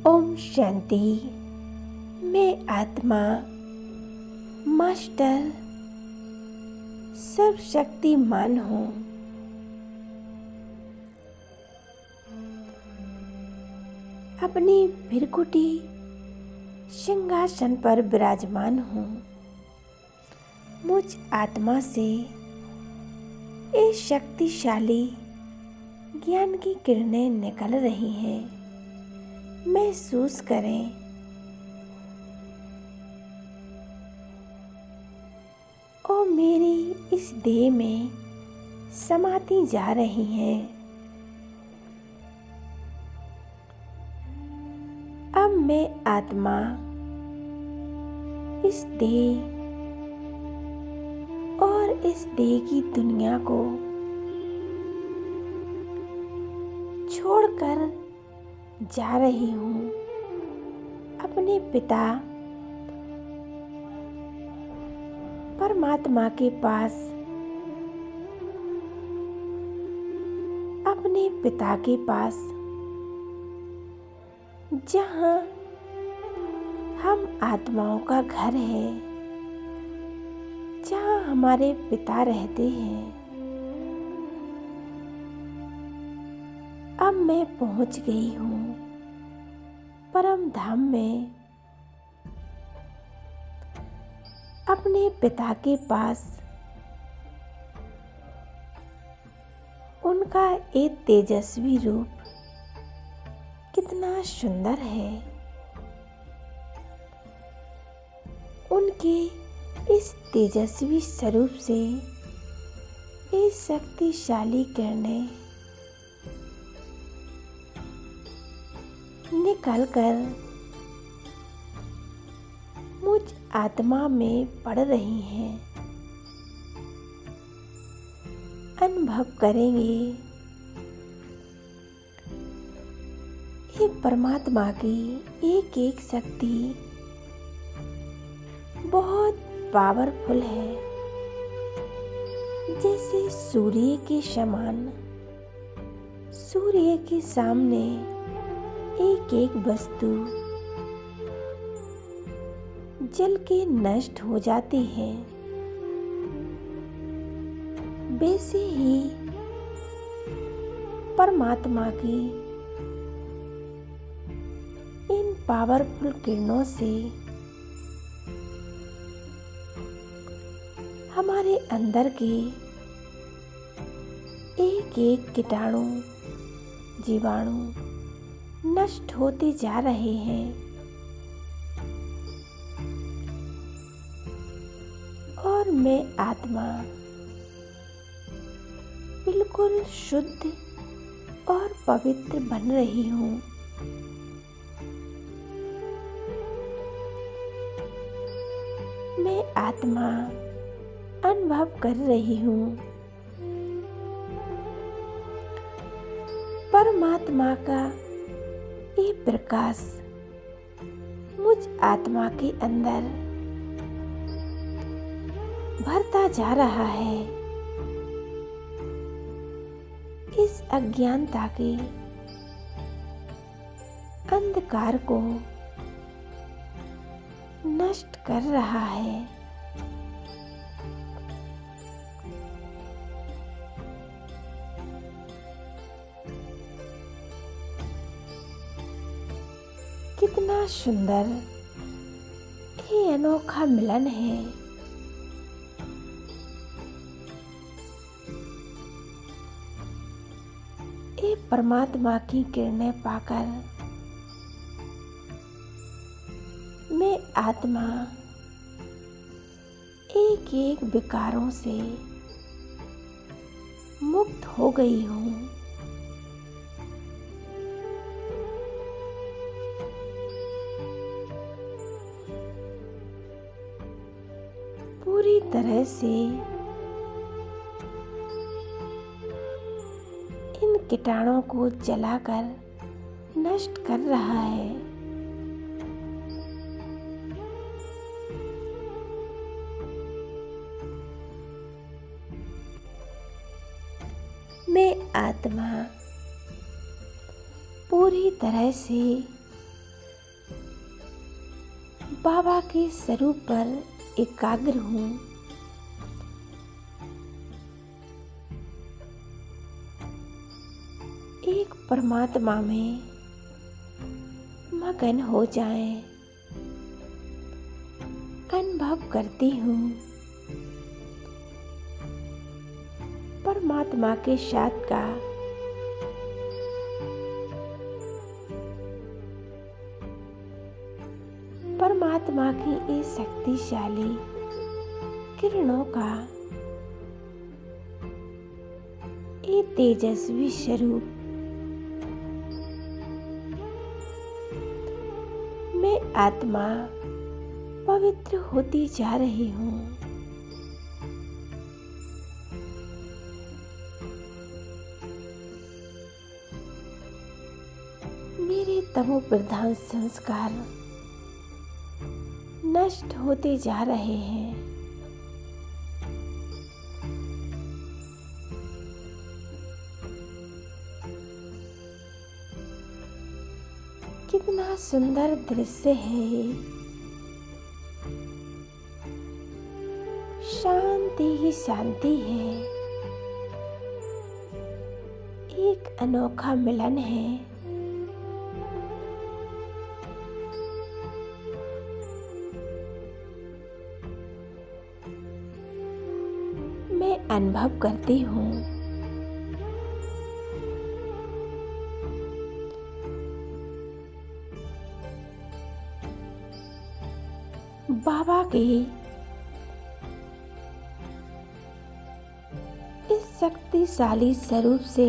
ओम शांति। मैं आत्मा मास्टर सर्वशक्तिमान हूँ। अपनी भृकुटी सिंहासन पर विराजमान हूँ। मुझ आत्मा से इस शक्तिशाली ज्ञान की किरणें निकल रही हैं। महसूस करें। और मेरी इस देह में समाती जा रही हैं। अब मैं आत्मा इस देह और इस देह की दुनिया को छोड़कर जा रही हूँ अपने पिता परमात्मा के पास। अपने पिता के पास, जहाँ हम आत्माओं का घर है, जहाँ हमारे पिता रहते हैं। अब मैं पहुँच गई हूँ परम धाम में, अपने पिता के पास। उनका एक तेजस्वी रूप कितना सुंदर है। उनके इस तेजस्वी स्वरूप से इस शक्तिशाली किरणें निकलकर मुझ आत्मा में पड़ रही हैं। अनुभव करेंगे ये परमात्मा की एक एक शक्ति बहुत पावरफुल है। जैसे सूर्य के समान, सूर्य के सामने एक एक वस्तु जल के नष्ट हो जाती है। वैसे ही परमात्मा की इन पावरफुल किरणों से हमारे अंदर के एक एक कीटाणु जीवाणु नष्ट होते जा रहे हैं। और मैं आत्मा बिल्कुल शुद्ध और पवित्र बन रही हूँ। मैं आत्मा अनुभव कर रही हूँ परमात्मा का ये प्रकाश मुझ आत्मा के अंदर भरता जा रहा है। इस अज्ञानता के अंधकार को नष्ट कर रहा है। कितना सुंदर ये अनोखा मिलन है। ये परमात्मा की किरणें पाकर मैं आत्मा एक एक विकारों से मुक्त हो गई हूँ। पूरी तरह से इन कीटाणुओं को जलाकर नष्ट कर रहा है। मैं आत्मा पूरी तरह से बाबा के स्वरूप पर एकाग्र हूँ। एक परमात्मा में मगन हो जाएं। अनुभव करती हूँ परमात्मा के साथ का परमात्मा की इस शक्तिशाली किरणों का ये तेजस्वी स्वरूप मैं आत्मा पवित्र होती जा रही हूँ। मेरे तमो प्रधान संस्कार नष्ट होते जा रहे हैं। कितना सुंदर दृश्य है ये। शांति ही शांति है। एक अनोखा मिलन है। मैं अनुभव करती हूँ बाबा के इस शक्तिशाली स्वरूप से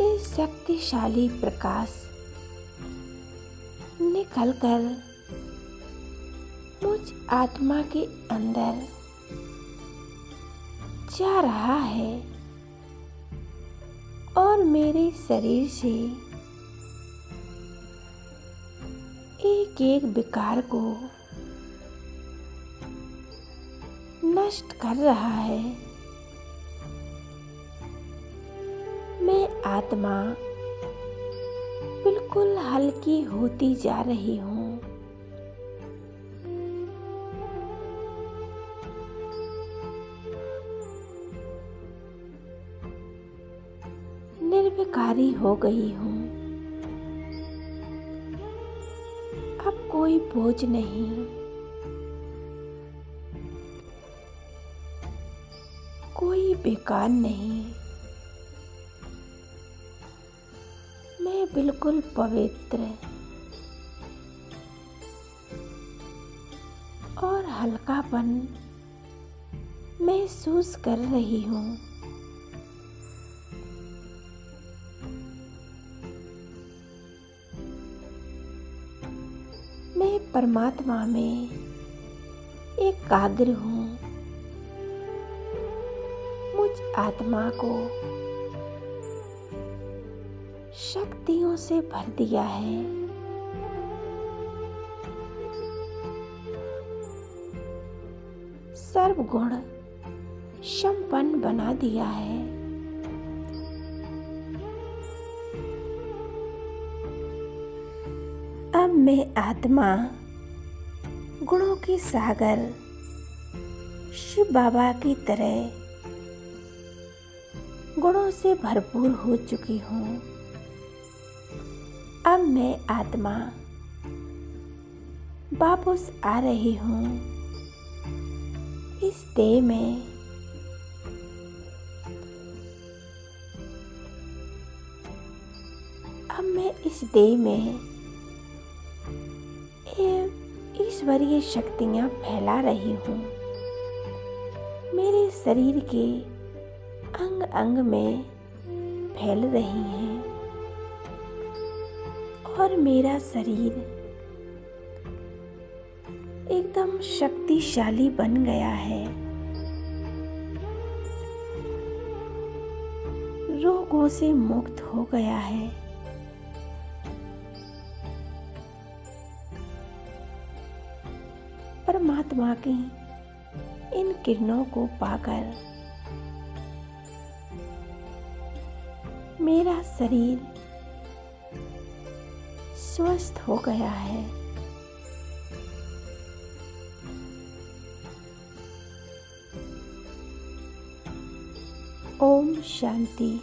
इस शक्तिशाली प्रकाश निकलकर मुझ आत्मा के अंदर जा रहा है और मेरे शरीर से एक एक विकार को नष्ट कर रहा है। मैं आत्मा बिल्कुल हल्की होती जा रही हूँ। निर्विकारी हो गई हूँ। अब कोई बोझ नहीं, कोई बेकार नहीं। मैं बिल्कुल पवित्र और हल्कापन महसूस कर रही हूँ। मैं परमात्मा में एकाग्र हूँ। मुझ आत्मा को शक्तियों से भर दिया है। सर्वगुण संपन्न बना दिया है। अब मैं आत्मा गुणों के सागर शिव बाबा की तरह गुणों से भरपूर हो चुकी हूँ। अब मैं आत्मा वापस आ रही हूँ इस देह में। अब मैं इस देह में ईश्वरीय शक्तियाँ फैला रही हूँ। मेरे शरीर के अंग अंग में फैल रही हैं और मेरा शरीर एकदम शक्तिशाली बन गया है। रोगों से मुक्त हो गया है। परमात्मा की इन किरणों को पाकर मेरा शरीर स्वस्थ हो गया है। ओम शांति।